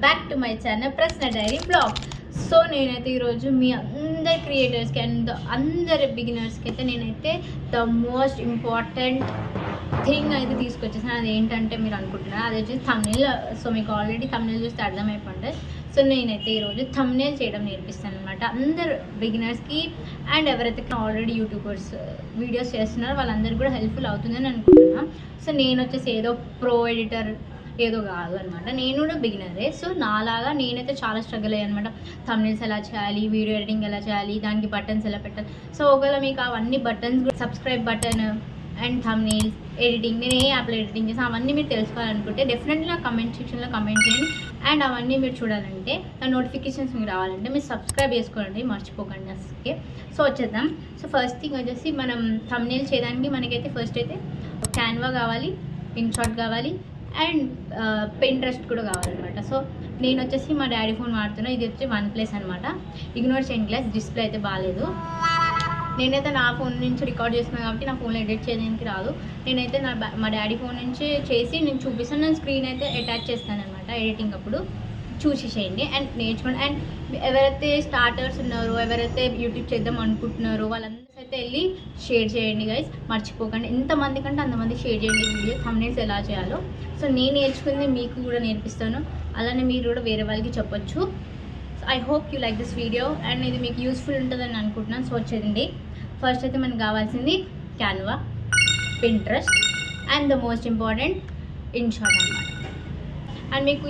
Back to my channel ప్రశ్న dairy blog. So నేనైతే ఈరోజు మీ అందరి క్రియేటర్స్కి అండ్ అందరి బిగినర్స్కి అయితే నేనైతే ద మోస్ట్ ఇంపార్టెంట్ థింగ్ అయితే తీసుకొచ్చేసాను. అది ఏంటంటే మీరు అనుకుంటున్నారు, అది వచ్చేసి థంబ్నెయిల్. సో మీకు ఆల్రెడీ థంబ్నెయిల్ చూస్తే అర్థమైపోతుంది. సో నేనైతే ఈరోజు థంబ్నెయిల్ చేయడం నేర్పిస్తాను అనమాట అందరు బిగినర్స్కి. అండ్ ఎవరైతే ఆల్రెడీ యూట్యూబర్స్ వీడియోస్ చేస్తున్నారో వాళ్ళందరికీ కూడా హెల్ప్ఫుల్ అవుతుందని అనుకుంటున్నాను. సో నేను వచ్చేసి ఏదో ప్రో ఎడిటర్ ఏదో కాదు అనమాట, నేను కూడా బిగినరే. సో నాలాగా నేనైతే చాలా స్ట్రగుల్ అయ్యాను అనమాట. థంబ్నెయిల్స్ ఎలా చేయాలి, వీడియో ఎడిటింగ్ ఎలా చేయాలి, దానికి బటన్స్ ఎలా పెట్టాలి. సో ఒకవేళ మీకు అవన్నీ buttons, subscribe button and thumbnails editing, నేను ఏ యాప్లో ఎడిటింగ్ చేసాను అవన్నీ మీరు తెలుసుకోవాలనుకుంటే డెఫినెట్లీ నా కమెంట్ సెక్షన్లో కమెంట్ చేయండి. అండ్ అవన్నీ మీరు చూడాలంటే నా నోటిఫికేషన్స్ మీకు రావాలంటే మీరు సబ్స్క్రైబ్ చేసుకోండి, మర్చిపోకండి అసలుకే. సో వచ్చేద్దాం. సో ఫస్ట్ థింగ్ వచ్చేసి మనం థంబ్నెయిల్ చేయడానికి మనకైతే ఫస్ట్ అయితే క్యాన్వా కావాలి, ఇన్షాట్ కావాలి అండ్ Pinterest కూడా కావాలన్నమాట. సో నేను వచ్చేసి మా డాడీ ఫోన్ వాడుతున్నా. ఇది వచ్చి OnePlus అనమాట. ఇగ్నోర్ చేయండి గ్లాస్, డిస్ప్లే అయితే బాగాలేదు. నేనైతే నా ఫోన్ నుంచి రికార్డ్ చేస్తున్నాను కాబట్టి నా ఫోన్లో ఎడిట్ చేయడానికి రాదు. నేనైతే మా డాడీ ఫోన్ నుంచి చేసి నేను చూపిస్తాను. నేను స్క్రీన్ అయితే అటాచ్ చేస్తాను అనమాట ఎడిటింగ్ అప్పుడు. చూసి చేయండి అండ్ నేర్చుకోండి. అండ్ ఎవరైతే స్టార్టర్స్ ఉన్నారో, ఎవరైతే యూట్యూబ్ చేద్దాం అనుకుంటున్నారో వాళ్ళందరూ అయితే వెళ్ళి షేర్ చేయండి గైస్, మర్చిపోకండి. ఎంతమంది కంటే అంతమంది షేర్ చేయండి వీడియో థంబ్నెయిల్స్ ఎలా చేయాలో. సో నేను నేర్చుకుంది మీకు కూడా నేర్పిస్తాను, అలానే మీరు కూడా వేరే వాళ్ళకి చెప్పొచ్చు. So I hope you like this video and ఇది మీకు యూస్ఫుల్ ఉంటుందని అనుకుంటున్నాను. సో వచ్చేదండి, ఫస్ట్ అయితే మనకు కావాల్సింది Canva, Pinterest and the most important INSAT అనమాట. అండ్ మీకు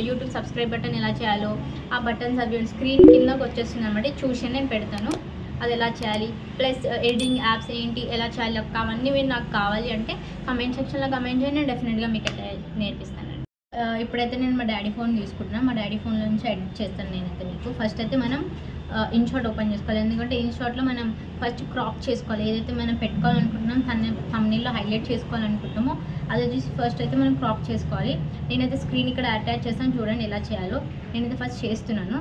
యూట్యూబ్ సబ్స్క్రైబ్ బటన్ ఎలా చేయాలో ఆ బటన్స్ అవి స్క్రీన్ కిందకి వచ్చేస్తుంది అనమాట. చూసి నేను పెడతాను అది ఎలా చేయాలి, ప్లస్ ఎడిటింగ్ యాప్స్ ఏంటి ఎలా చేయాలి అవన్నీ మీరు నాకు కావాలి అంటే కమెంట్ సెక్షన్లో కమెంట్ చేయండి, నేను డెఫినెట్గా మీకు అయితే నేర్పిస్తానండి. ఇప్పుడైతే నేను మా డాడీ ఫోన్ తీసుకుంటున్నాను, మా డాడీ ఫోన్ నుంచి ఎడిట్ చేస్తాను నేనైతే మీకు. ఫస్ట్ అయితే మనం ఇన్షాట్ ఓపెన్ చేసుకోవాలి, ఎందుకంటే ఇన్షాట్లో మనం ఫస్ట్ క్రాప్ చేసుకోవాలి. ఏదైతే మనం పెట్టుకోవాలనుకుంటున్నాం థంబ్నెయిల్లో హైలైట్ చేసుకోవాలనుకుంటున్నామో అది వచ్చేసి ఫస్ట్ అయితే మనం క్రాప్ చేసుకోవాలి. నేనైతే స్క్రీన్ ఇక్కడ అటాచ్ చేస్తాను, చూడండి ఎలా చేయాలో. నేనైతే ఫస్ట్ చేస్తున్నాను.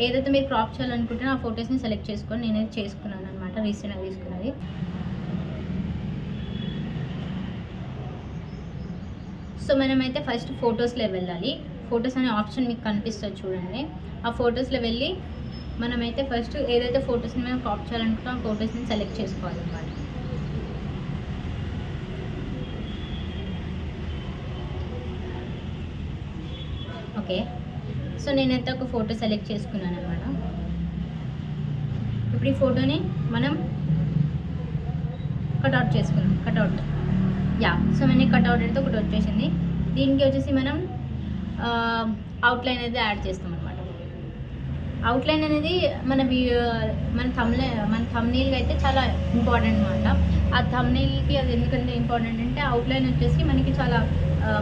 ఏదైతే మీరు క్రాప్ చేయాలనుకుంటున్నా ఆ ఫొటోస్ని సెలెక్ట్ చేసుకొని నేనైతే చేసుకున్నాను అనమాట, రీసెంట్గా తీసుకున్నది. సో మనమైతే ఫస్ట్ ఫొటోస్లో వెళ్ళాలి. ఫొటోస్ అనే ఆప్షన్ మీకు కనిపిస్తుంది చూడండి. ఆ ఫొటోస్లో వెళ్ళి మనమైతే ఫస్ట్ ఏదైతే ఫొటోస్ని మనం క్రాప్ చేయాలనుకుంటున్నాం ఆ ఫొటోస్ని సెలెక్ట్ చేసుకోవాలన్నమాట. ఓకే, సో నేనైతే ఒక ఫోటో సెలెక్ట్ చేసుకున్నాను అనమాట. ఇప్పుడు ఈ ఫోటోని మనం కట్అవుట్ చేసుకున్నాం. కట్అవుట్ సో మనకి కట్అవుట్ అయితే ఒకటి వచ్చేసింది. దీనికి వచ్చేసి మనం అవుట్లైన్ అయితే యాడ్ చేస్తాం అనమాట. అవుట్లైన్ అనేది మన థంబ్నెయిల్కి అయితే చాలా ఇంపార్టెంట్ అనమాట. ఆ థంబ్నెయిల్కి అది ఎందుకంటే ఇంపార్టెంట్ అంటే అవుట్లైన్ వచ్చేసి మనకి చాలా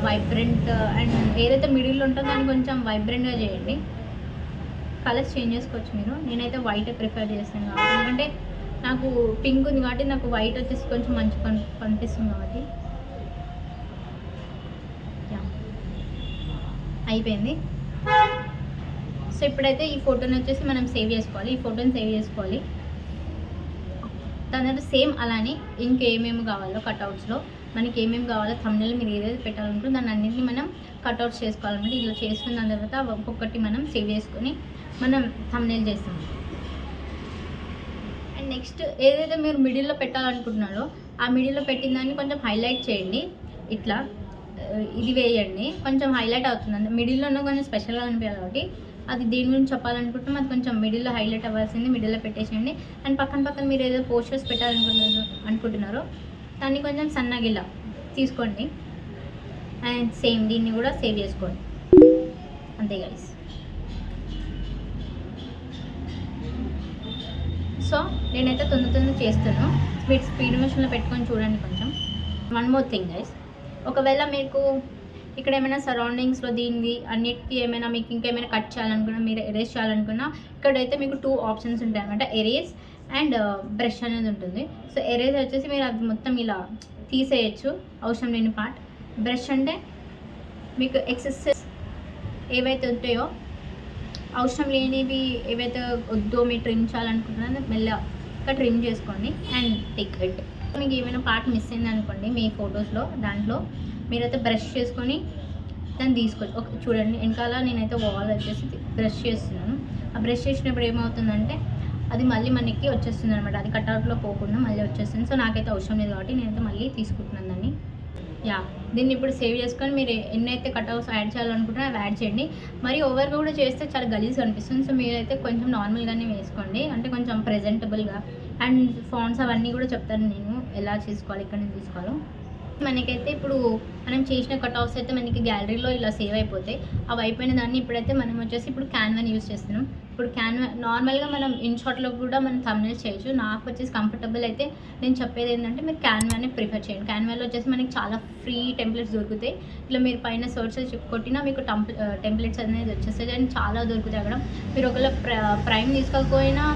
వైబ్రెంట్ అండ్ ఏదైతే మిడిల్లో ఉంటుందో దాన్ని కొంచెం వైబ్రెంట్గా చేయండి. కలర్స్ చేంజ్ చేసుకోవచ్చు మీరు. నేనైతే వైట్ ప్రిఫర్ చేస్తాను కాబట్టి, ఎందుకంటే నాకు పింక్ ఉంది కాబట్టి నాకు వైట్ వచ్చేసి కొంచెం మంచిగా కనిపిస్తుంది కాబట్టి. అయిపోయింది. సో ఇప్పుడైతే ఈ ఫోటోని వచ్చేసి మనం సేవ్ చేసుకోవాలి. ఈ ఫోటోని సేవ్ చేసుకోవాలి. దాని తర్వాత సేమ్ అలానే ఇంకేమేమి కావాలో కట్అవుట్స్లో మనకి ఏమేమి కావాలో థంబ్నెయిల్ మీరు ఏదైతే పెట్టాలనుకుంటే దాన్ని అన్నింటినీ మనం కట్అవుట్స్ చేసుకోవాలన్నమాట. ఇలా చేసుకున్న తర్వాత ఒక్కొక్కటి మనం సేవ్ చేసుకొని మనం థంబ్నెయిల్ చేస్తాం. అండ్ నెక్స్ట్ ఏదైతే మీరు మిడిల్లో పెట్టాలనుకుంటున్నారో ఆ మిడిల్లో పెట్టిన దాన్ని కొంచెం హైలైట్ చేయండి. ఇట్లా ఇది వేయండి, కొంచెం హైలైట్ అవుతుంది. మిడిల్లో ఉన్న కొంచెం స్పెషల్గా అనిపించాలి కాబట్టి అది దేని గురించి చెప్పాలనుకుంటున్నాం అది కొంచెం మిడిల్లో హైలైట్ అవ్వాల్సింది మిడిల్లో పెట్టేసేయండి. అండ్ పక్కన మీరు ఏదో పోస్టర్స్ అనుకుంటున్నారో దాన్ని కొంచెం సన్నగా ఇలా తీసుకోండి. అండ్ సేమ్ దీన్ని కూడా సేవ్ చేసుకోండి. అంతే గైస్. సో నేనైతే తొందర చేస్తాను. మీరు స్పీడ్ మెషిన్లో పెట్టుకొని చూడండి కొంచెం. వన్ మోర్ థింగ్ గైస్, ఒకవేళ మీకు ఇక్కడ ఏమైనా సరౌండింగ్స్లో దీన్ని అన్నిటికీ ఏమైనా మీకు ఇంకేమైనా కట్ చేయాలనుకున్నా, మీరు ఎరేజ్ చేయాలనుకున్నా ఇక్కడైతే మీకు 2 ఆప్షన్స్ ఉంటాయి అనమాట, ఎరేజ్ అండ్ బ్రష్ అనేది ఉంటుంది. సో ఎరేజ్ వచ్చేసి మీరు అది మొత్తం ఇలా తీసేయచ్చు అవసరం లేని పార్ట్. బ్రష్ అంటే మీకు ఎక్సెసెస్ ఏవైతే ఉంటాయో అవసరం లేనివి ఏవైతే వద్దో మీరు ట్రిమ్ చేయాలనుకుంటున్నారో మెల్లగా ట్రిమ్ చేసుకోండి అండ్ టేక్ ఇట్. మీకు ఏమైనా పార్ట్ మిస్ అయింది అనుకోండి మీ ఫొటోస్లో, దాంట్లో మీరైతే బ్రష్ చేసుకొని దాన్ని తీసుకోవచ్చు. చూడండి వెనకాల నేనైతే వాల్ వచ్చేసి బ్రష్ చేస్తున్నాను. ఆ బ్రష్ చేసినప్పుడు ఏమవుతుందంటే అది మళ్ళీ మనకి వచ్చేస్తుంది అనమాట. అది కట్అవుట్లో పోకుండా మళ్ళీ వచ్చేస్తుంది. సో నాకైతే అవసరం లేదు కాబట్టి నేనైతే మళ్ళీ తీసుకుంటున్నాను దాన్ని. దీన్ని ఇప్పుడు సేవ్ చేసుకొని మీరు ఎన్నైతే కట్అవుట్స్ యాడ్ చేయాలనుకుంటున్నా అవి యాడ్ చేయండి. మరి ఓవర్గా కూడా చేస్తే చాలా గలీజ్గా అనిపిస్తుంది. సో మీరైతే కొంచెం నార్మల్గానే వేసుకోండి, అంటే కొంచెం ప్రెజెంటబుల్గా. అండ్ ఫాంట్స్ అవన్నీ కూడా చెప్తాను నేను ఎలా చేసుకోవాలి, ఇక్కడ నుంచి తీసుకోవాలో. మనకైతే ఇప్పుడు మనం చేసిన కట్అవుట్స్ అయితే మనకి గ్యాలరీలో ఇలా సేవ్ అయిపోతాయి. అవి అయిపోయిన దాన్ని ఇప్పుడైతే మనం వచ్చేసి ఇప్పుడు క్యాన్వాని యూజ్ చేస్తున్నాం. ఇప్పుడు క్యాన్వా నార్మల్గా మనం ఇన్షాట్లో కూడా మనం థంబ్నెయిల్స్ చేయొచ్చు. నాకు వచ్చేసి కంఫర్టబుల్ అయితే నేను చెప్పేది ఏంటంటే మీరు క్యాన్వాని ప్రిఫర్ చేయండి. క్యాన్వాలో వచ్చేసి మనకి చాలా ఫ్రీ టెంప్లెట్స్ దొరుకుతాయి. ఇట్లా మీరు పైన సర్చ్ కొట్టినా మీకు టెంప్లెట్స్ అనేది వచ్చేస్తాయి అండ్ చాలా దొరుకుతాయి అక్కడ. మీరు ఒకవేళ ప్రైమ్ తీసుకోకపోయినా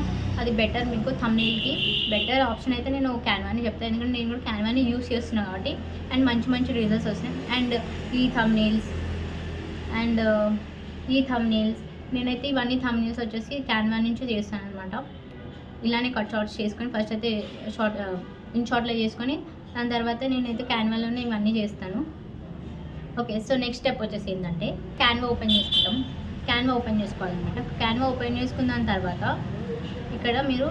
అది బెటర్, మీకు థంబ్నెయిల్కి బెటర్ ఆప్షన్ అయితే నేను క్యాన్వాని చెప్తాను. ఎందుకంటే నేను కూడా క్యాన్వాని యూస్ చేస్తున్నాను కాబట్టి. అండ్ మంచి మంచి రిజల్ట్స్ వస్తాయి. అండ్ ఈ థంబ్నెయిల్స్ నేనైతే ఇవన్నీ థంబ్నెయిల్స్ వచ్చేసి క్యాన్వా నుంచి చేస్తాను అనమాట. ఇలానే కట్ షార్ట్స్ చేసుకొని ఫస్ట్ అయితే ఇన్షార్ట్లో చేసుకొని దాని తర్వాత నేనైతే క్యాన్వాలోనే ఇవన్నీ చేస్తాను. ఓకే, సో నెక్స్ట్ స్టెప్ వచ్చేసి ఏంటంటే క్యాన్వా ఓపెన్ చేసుకుంటాం. క్యాన్వా ఓపెన్ చేసుకోవాలన్నమాట. క్యాన్వా ఓపెన్ చేసుకున్న దాని తర్వాత ఇక్కడ మీరు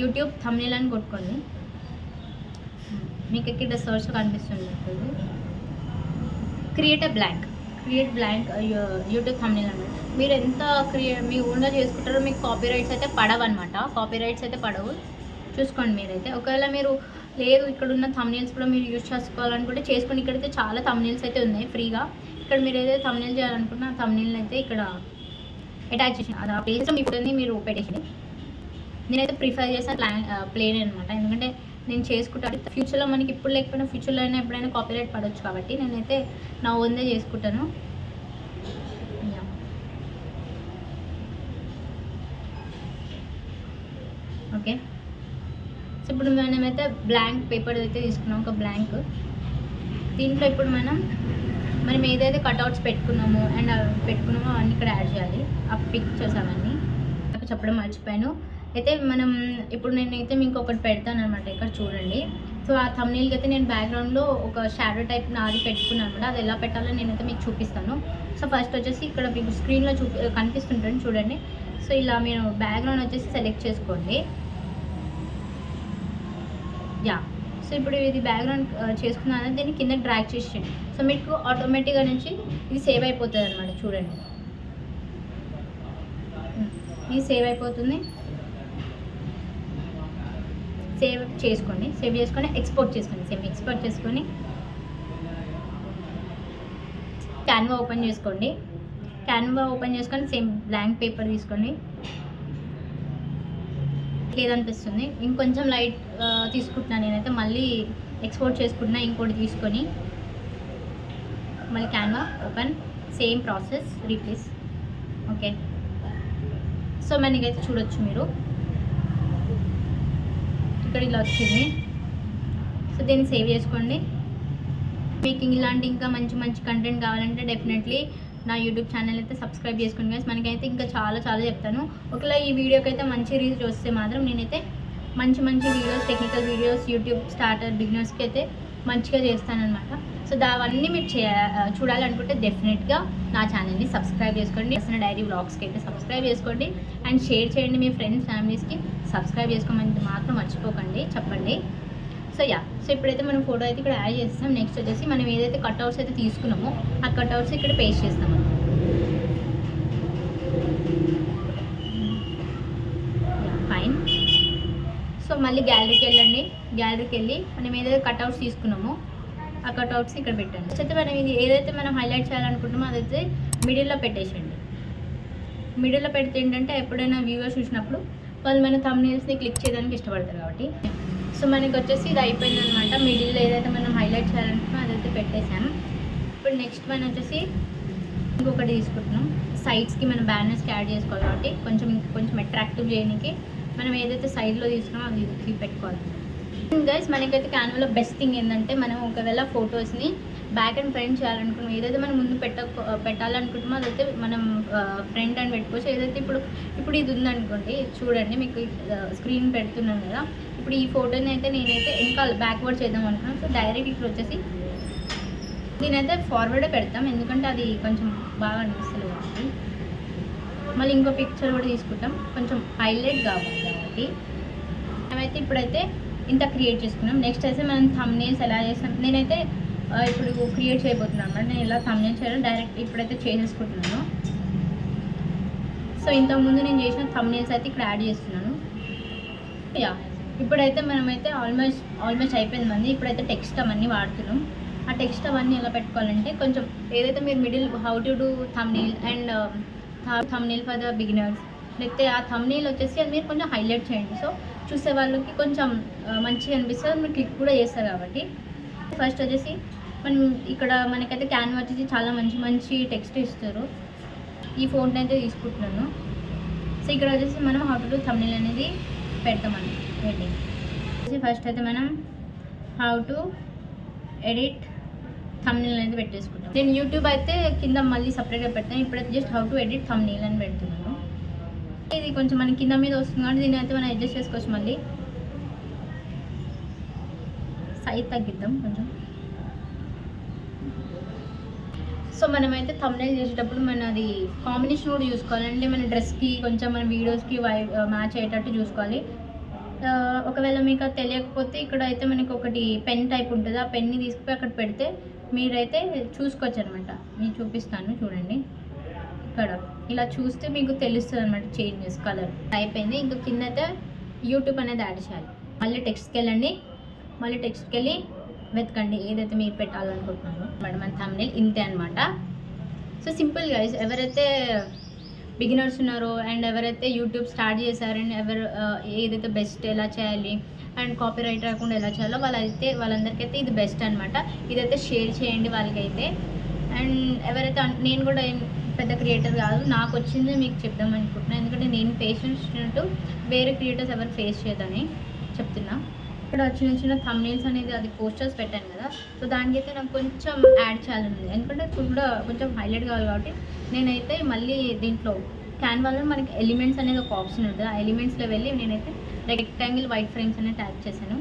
యూట్యూబ్ థంబ్నెయిల్ అని కొట్టుకోండి. మీకు ఇక్కడ సర్చ్ కనిపిస్తుంది. క్రియేట్ బ్లాంక్ యూట్యూబ్ థంబ్నెయిల్ అన్నమాట. మీరు ఎంత మీ ఓన్గా చేసుకుంటారో మీకు కాపీరైట్స్ అయితే పడవు. చూసుకోండి మీరైతే. ఒకవేళ మీరు లేదు ఇక్కడ ఉన్న థంబ్నెయిల్స్ కూడా మీరు యూజ్ చేసుకోవాలనుకుంటే చేసుకోండి. ఇక్కడైతే చాలా థంబ్నెయిల్స్ అయితే ఉన్నాయి ఫ్రీగా. ఇక్కడ మీరు ఏదైతే థంబ్నెయిల్ చేయాలనుకుంటున్నా ఆ థంబ్నెయిల్ అయితే ఇక్కడ అటాచ్ చేసిన అది ఆ ప్లేస్లో మీ ఫోటోని మీరు పెట్టేసి. నేనైతే ప్రిఫర్ చేసిన ప్లేన్ అనమాట. ఎందుకంటే నేను చేసుకుంటాను. ఫ్యూచర్లో మనకి ఇప్పుడు లేకపోయినా ఫ్యూచర్లో అయినా ఎప్పుడైనా కాపీరైట్ పడవచ్చు కాబట్టి నేనైతే నా ఓన్దే చేసుకుంటాను. ఓకే, సో ఇప్పుడు మనమైతే బ్లాంక్ పేపర్ అయితే తీసుకున్నాం, ఒక బ్లాంక్. దీంట్లో ఇప్పుడు మనం ఏదైతే కట్అవుట్స్ పెట్టుకున్నామో అవన్నీ ఇక్కడ యాడ్ చేయాలి. ఆ పిక్చర్స్ అవన్నీ నాకు చెప్పడం మర్చిపోయాను. అయితే నేనైతే మీకు ఒకటి పెడతాను అనమాట. ఇక్కడ చూడండి. సో ఆ థంబ్నెయిల్కి అయితే నేను బ్యాక్గ్రౌండ్లో ఒక షాడో టైప్ నాది పెట్టుకున్నాను అనమాట. అది ఎలా పెట్టాలో నేనైతే మీకు చూపిస్తాను. సో ఫస్ట్ వచ్చేసి ఇక్కడ మీకు స్క్రీన్లో కనిపిస్తుంటుంది చూడండి. సో ఇలా మీరు బ్యాక్గ్రౌండ్ వచ్చేసి సెలెక్ట్ చేసుకోండి. సో ఇప్పుడు ఇది బ్యాక్గ్రౌండ్ చేసుకున్నాను. దీన్ని కింద డ్రాగ్ చేసేయండి. సో మీకు ఆటోమేటిక్గా నుంచి ఇది సేవ్ అయిపోతుంది అనమాట. చూడండి, ఇది సేవ్ అయిపోతుంది. సేవ్ చేసుకొని ఎక్స్పోర్ట్ చేసుకొని క్యాన్వా ఓపెన్ చేసుకొని సేమ్ బ్లాంక్ పేపర్ తీసుకోండి. లేదనిపిస్తుంది ఇంకొంచెం లైట్ తీసుకుంటున్నాను నేనైతే. మళ్ళీ ఎక్స్పోర్ట్ చేసుకుంటున్నా ఇంకోటి తీసుకొని మళ్ళీ Canva open, same process replace. Okay, so మనకైతే చూడొచ్చు మీరు ఇక్కడ ఇలా వచ్చింది. సో దీన్ని సేవ్ చేసుకోండి. మీకు ఇలాంటి ఇంకా మంచి మంచి కంటెంట్ కావాలంటే డెఫినెట్లీ నా యూట్యూబ్ ఛానల్ అయితే సబ్స్క్రైబ్ చేసుకోండి గైస్. మనకైతే ఇంకా చాలా చెప్తాను. ఒకవేళ ఈ వీడియోకి అయితే మంచి రీచ్ వస్తే మాత్రం నేనైతే మంచి videos, technical videos YouTube starter బిగినర్స్కి అయితే మంచిగా చేస్తానన్నమాట. సో అవన్నీ మీరు చూడాలనుకుంటే డెఫినెట్గా నా ఛానల్ని సబ్స్క్రైబ్ చేసుకోండి. డైరీ వ్లాగ్స్కి అయితే సబ్స్క్రైబ్ చేసుకోండి అండ్ షేర్ చేయండి. మీ ఫ్రెండ్స్ ఫ్యామిలీస్కి సబ్స్క్రైబ్ చేసుకోమని మాత్రం మర్చిపోకండి, చెప్పండి. సో ఇప్పుడైతే మనం ఫోటో అయితే ఇక్కడ యాడ్ చేస్తాం. నెక్స్ట్ వచ్చేసి మనం ఏదైతే కట్అవుట్స్ అయితే తీసుకున్నామో ఆ కట్అవుట్స్ ఇక్కడ పేస్ట్ చేస్తాం. ఫైన్. సో మళ్ళీ గ్యాలరీకి వెళ్ళి మనం ఏదైతే కట్అవుట్స్ తీసుకున్నామో ఆ కట్అవుట్స్ ఇక్కడ పెట్టండి. అయితే మనం ఇది ఏదైతే మనం హైలైట్ చేయాలనుకుంటున్నామో అదైతే మిడిల్లో పెట్టేసండి. మిడిల్లో పెడితే ఏంటంటే ఎప్పుడైనా వ్యూవర్స్ చూసినప్పుడు వాళ్ళు మన థంబ్నెయిల్స్ని క్లిక్ చేయడానికి ఇష్టపడతారు కాబట్టి. సో మనకి వచ్చేసి ఇది అయిపోయింది అనమాట. మిడిల్లో ఏదైతే మనం హైలైట్ చేయాలనుకుంటున్నామో అదైతే పెట్టేసాం. ఇప్పుడు నెక్స్ట్ మనం వచ్చేసి ఇంకొకటి తీసుకుంటున్నాం. సైడ్స్కి మనం బ్యానర్స్కి యాడ్ చేసుకోవాలి కాబట్టి కొంచెం అట్రాక్టివ్ చేయడానికి మనం ఏదైతే సైడ్లో తీసుకున్నామో అది పెట్టుకోవాలి. గైస్ మనకైతే క్యాన్వాలో బెస్ట్ థింగ్ ఏంటంటే మనం ఒకవేళ ఫొటోస్ని బ్యాక్ అండ్ ఫ్రంట్ చేయాలనుకున్నాం, ఏదైతే మనం ముందు పెట్టాలనుకుంటున్నామో అదైతే మనం ఫ్రంట్ అండ్ పెట్టుకోవచ్చు. ఏదైతే ఇప్పుడు ఇది ఉందనుకోండి, చూడండి మీకు స్క్రీన్ పెడుతున్నాను కదా. ఇప్పుడు ఈ ఫోటోని అయితే నేనైతే ఇంకా బ్యాక్వర్డ్ చేద్దాం అనుకున్నాను. సో డైరెక్ట్ ఇక్కడ వచ్చేసి దీనైతే ఫార్వర్డే పెడతాం, ఎందుకంటే అది కొంచెం బాగా అనిపిస్తుంది కాబట్టి. మళ్ళీ ఇంకో పిక్చర్ కూడా తీసుకుంటాం, కొంచెం హైలైట్ కావాలి కాబట్టి. మేమైతే ఇప్పుడైతే ఇంత క్రియేట్ చేసుకున్నాం. నెక్స్ట్ అయితే మనం థంబ్నెయిల్స్ ఎలా చేస్తాం, నేనైతే ఇప్పుడు క్రియేట్ చేయబోతున్నాను అన్నమాట. నేను ఎలా థంబ్నెయిల్ చేయాలో డైరెక్ట్ ఇప్పుడైతే చేసేసుకుంటున్నాను. సో ఇంతకుముందు నేను చేసిన థంబ్నెయిల్స్ అయితే ఇక్కడ యాడ్ చేస్తున్నాను. యా, ఇప్పుడైతే మనమైతే ఆల్మోస్ట్ అయిపోయింది మంది. ఇప్పుడైతే టెక్స్ట్ అవన్నీ వాడుతున్నాం. ఆ టెక్స్ట్ అవన్నీ ఎలా పెట్టుకోవాలంటే, కొంచెం ఏదైతే మీరు middle how to do thumbnail and thumbnail for the beginners, లేకపోతే ఆ థంబ్నెయిల్ వచ్చేసి అది మీరు కొంచెం హైలైట్ చేయండి. సో చూసే వాళ్ళకి కొంచెం మంచిగా అనిపిస్తుంది, మీరు క్లిక్ కూడా చేస్తారు కాబట్టి. ఫస్ట్ వచ్చేసి మనం ఇక్కడ మనకైతే క్యాన్వా వచ్చేసి చాలా మంచి టెక్స్ట్ ఇస్తారు. ఈ ఫోన్ అయితే తీసుకుంటున్నాను. సో ఇక్కడ వచ్చేసి మనం హౌ టు డూ థంబ్నెయిల్ అనేది పెడతామండి. హెడ్డింగ్ ఫస్ట్ అయితే మనం హౌ టు ఎడిట్ థంబ్నెయిల్ అనేది పెట్టేసుకుంటాం. నేను యూట్యూబ్ అయితే కింద మళ్ళీ సపరేట్గా పెడతాను. ఇప్పుడైతే just how to edit thumbnail అని పెడుతున్నాను. ఇది కొంచెం మనకి కింద మీద వస్తుంది కాబట్టి దీన్ని అయితే మనం అడ్జస్ట్ చేసుకోవచ్చు. మళ్ళీ సైజ్ తగ్గిద్దాం కొంచెం. సో మనమైతే థంబ్నెయిల్ చేసేటప్పుడు అది కాంబినేషన్ కూడా చూసుకోవాలంటే మన డ్రెస్కి కొంచెం మన వీడియోస్కి మ్యాచ్ అయ్యేటట్టు చూసుకోవాలి. ఒకవేళ మీకు అది తెలియకపోతే ఇక్కడ అయితే మనకి ఒకటి పెన్ టైప్ ఉంటుంది, ఆ పెన్ని తీసుకుపోయి అక్కడ పెడితే మీరైతే చూసుకోవచ్చు అనమాట. నేను చూపిస్తాను చూడండి. ఇక్కడ ఇలా చూస్తే మీకు తెలుస్తుంది అనమాట చేంజెస్, కలర్ అయిపోయింది. ఇంకా కింద అయితే యూట్యూబ్ అనేది యాడ్ చేయాలి. మళ్ళీ టెక్స్ట్కి వెళ్ళండి, మళ్ళీ టెక్స్ట్కి వెళ్ళి వెతకండి ఏదైతే మీరు పెట్టాలనుకుంటున్నారో. మేడం మన థంబ్నెయిల్ ఇంతే అనమాట. సో సింపుల్ గైస్, ఎవరైతే బిగినర్స్ ఉన్నారో అండ్ ఎవరైతే యూట్యూబ్ స్టార్ట్ చేశారో అండ్ ఏదైతే బెస్ట్ ఎలా చేయాలి అండ్ కాపీరైట్ రాకుండా ఎలా చేయాలో వాళ్ళందరికైతే ఇది బెస్ట్ అనమాట. ఇదైతే షేర్ చేయండి వాళ్ళకైతే. అండ్ ఎవరైతే నేను కూడా పెద్ద క్రియేటర్ కాదు, నాకు వచ్చింది మీకు చెప్దాం అనుకుంటున్నాను, ఎందుకంటే నేను ఫేస్ చేసినట్టు వేరే క్రియేటర్స్ ఎవరు ఫేస్ చేయదని చెప్తున్నా. ఇక్కడ చిన్న థంబ్నెయిల్స్ అనేది అది పోస్టర్స్ పెట్టాను కదా, సో దానికైతే నాకు కొంచెం యాడ్ చేయాలని, ఎందుకంటే ఇప్పుడు కూడా కొంచెం హైలైట్ కావాలి కాబట్టి నేనైతే మళ్ళీ దీంట్లో క్యాన్వాలో మనకి ఎలిమెంట్స్ అనేది ఒక ఆప్షన్ ఉంటుంది. ఆ ఎలిమెంట్స్లో వెళ్ళి నేనైతే రెక్టాంగిల్ వైట్ ఫ్రేమ్స్ అనేది ట్యాగ్ చేశాను.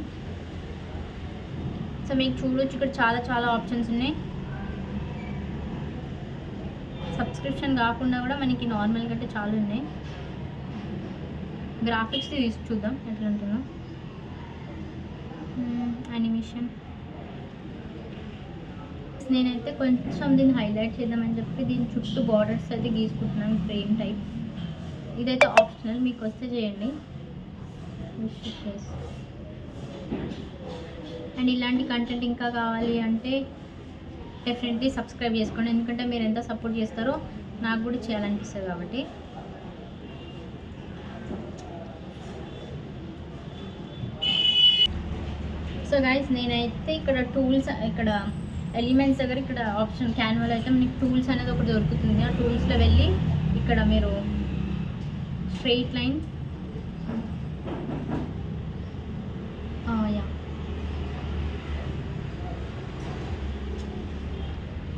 సో మీకు చూడొచ్చు ఇక్కడ చాలా ఆప్షన్స్ ఉన్నాయి. సబ్స్క్రిప్షన్ కాకుండా కూడా మనకి నార్మల్గా అంటే చాలా ఉన్నాయి. గ్రాఫిక్స్ చూద్దాం ఎట్లా ఉంటుందో. యానిమేషన్ నేనైతే కొంచెం దీన్ని హైలైట్ చేద్దామని చెప్పి దీని చుట్టూ బార్డర్స్ అయితే గీసుకుంటున్నాను, ఫ్రేమ్ టైప్. ఇదైతే ఆప్షనల్, మీకు వస్తే చేయండి. అండ్ ఇలాంటి కంటెంట్ ఇంకా కావాలి అంటే డెఫినెట్లీ సబ్స్క్రైబ్ చేసుకోండి, ఎందుకంటే మీరు ఎంత సపోర్ట్ చేస్తారో నాకు కూడా చేయాలనిపిస్తుంది కాబట్టి. సో గైస్ నేనైతే ఇక్కడ టూల్స్, ఇక్కడ ఎలిమెంట్స్ దగ్గర ఇక్కడ ఆప్షన్ క్యాన్వాలో అయితే మీకు టూల్స్ అనేది ఒకటి దొరుకుతుంది. ఆ టూల్స్లో వెళ్ళి ఇక్కడ మీరు స్ట్రెయిట్ లైన్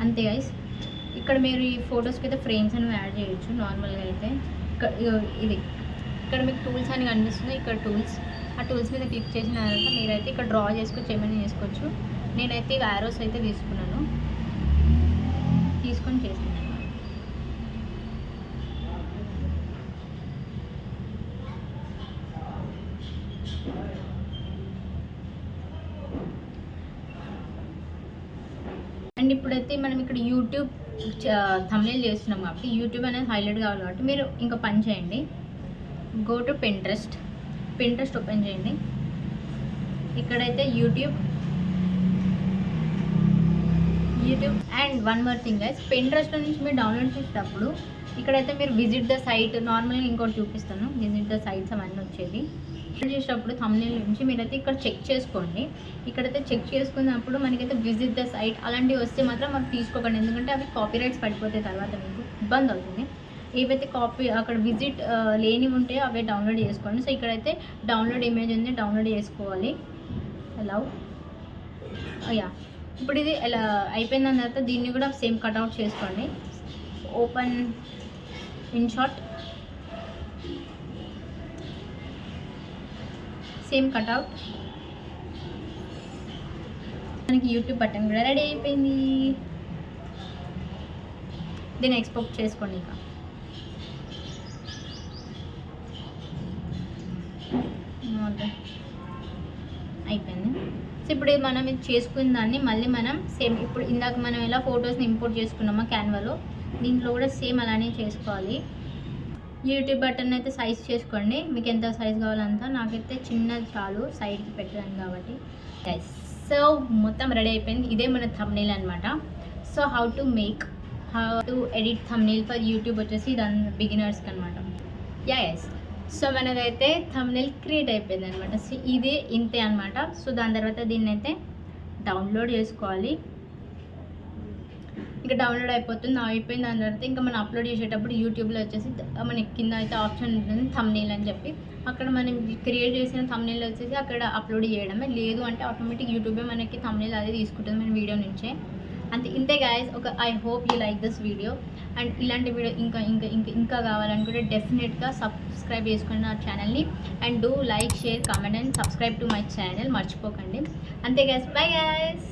అంతే గైస్. ఇక్కడ మీరు ఈ ఫొటోస్కి అయితే ఫ్రేమ్స్ అనేవి యాడ్ చేయొచ్చు. నార్మల్గా అయితే ఇక్కడ మీకు టూల్స్ అని కనిపిస్తుంది, ఇక్కడ టూల్స్. ఆ టూల్స్ మీద క్లిక్ చేసిన తర్వాత మీరైతే ఇక్కడ డ్రా చేసుకోవచ్చు, ఏమైనా చేసుకోవచ్చు. నేనైతే ఇవి యారోస్ అయితే తీసుకొని చేస్తున్నాను. అండ్ ఇప్పుడైతే మనం ఇక్కడ యూట్యూబ్ థంబ్నెయిల్ చేస్తున్నాం కాబట్టి యూట్యూబ్ అనేది హైలైట్ కావాలి కాబట్టి మీరు ఇంకా పని చేయండి. గో టు పింట్రెస్ట్ ఓపెన్ చేయండి. ఇక్కడైతే YouTube and one more thing guys, పింట్రెస్ట్లో నుంచి మీరు డౌన్లోడ్ చేసేటప్పుడు ఇక్కడైతే మీరు విజిట్ ద సైట్, నార్మల్గా ఇంకోటి చూపిస్తాను, విజిట్ ద సైట్స్ అవన్నీ వచ్చేది. చేసేటప్పుడు థంబ్నెయిల్ నుంచి మీరైతే ఇక్కడ చెక్ చేసుకోండి. ఇక్కడైతే చెక్ చేసుకున్నప్పుడు మనకైతే విజిట్ ద సైట్ అలాంటివి వస్తే మాత్రం మాకు తీసుకోకండి, ఎందుకంటే అవి కాపీరైట్స్ పడిపోతాయి, తర్వాత మీకు ఇబ్బంది అవుతుంది. ఏవైతే అక్కడ విజిట్ లేనివి ఉంటే అవే డౌన్లోడ్ చేసుకోండి. సో ఇక్కడైతే డౌన్లోడ్ ఇమేజ్ ఉంది, డౌన్లోడ్ చేసుకోవాలి. అలౌ ఇప్పుడు ఇది ఎలా అయిపోయిన తర్వాత దీన్ని కూడా సేమ్ కట్అవుట్ చేసుకోండి. Open INSAT, same cutout. మనకి యూట్యూబ్ బటన్ కూడా రెడీ అయిపోయింది. దీన్ని ఎక్స్పోర్ట్ చేసుకోండి. ఇక అయిపోయింది. సో ఇప్పుడు మనం ఇది చేసుకున్న దాన్ని మళ్ళీ మనం సేమ్ ఇప్పుడు ఇందాక మనం ఎలా ఫొటోస్ని ఇంపోర్ట్ చేసుకున్నామో క్యాన్వాలో, దీంట్లో కూడా సేమ్ అలానే చేసుకోవాలి. యూట్యూబ్ బటన్ అయితే సైజ్ చేసుకోండి, మీకు ఎంత సైజ్ కావాలంతా. నాకైతే చిన్నది చాలు సైడ్కి పెట్టాను కాబట్టి. సో మొత్తం రెడీ అయిపోయింది. ఇదే మన థంబ్నెయిల్ అనమాట. So how to edit thumbnail for YouTube వచ్చేసి దాని బిగినర్స్కి అనమాట. ఎస్, సో మనదైతే థంబ్నెయిల్ క్రియేట్ అయిపోయింది అనమాట. సో ఇదే ఇంతే అనమాట. సో దాని తర్వాత దీన్ని అయితే డౌన్లోడ్ చేసుకోవాలి. ఇంకా డౌన్లోడ్ అయిపోతుంది, అయిపోయింది. దాని తర్వాత ఇంకా మనం అప్లోడ్ చేసేటప్పుడు యూట్యూబ్లో వచ్చేసి మనకి కింద అయితే ఆప్షన్ ఉంటుంది థంబ్నెయిల్ అని చెప్పి, అక్కడ మనం క్రియేట్ చేసిన థంబ్నెయిల్ వచ్చేసి అక్కడ అప్లోడ్ చేయడమే. లేదు అంటే ఆటోమేటిక్ యూట్యూబే మనకి థంబ్నెయిల్ అదే తీసుకుంటుంది మన వీడియో నుంచే. అంతే, ఇంతే guys. I hope you like this video. And ఇలాంటి వీడియో ఇంకా కావాలనుకుంటే డెఫినెట్గా సబ్స్క్రైబ్ చేసుకోండి నా ఛానల్ని. And do like, share, comment and subscribe to my channel, మర్చిపోకండి. అంతే గాయస్, బై గాయస్.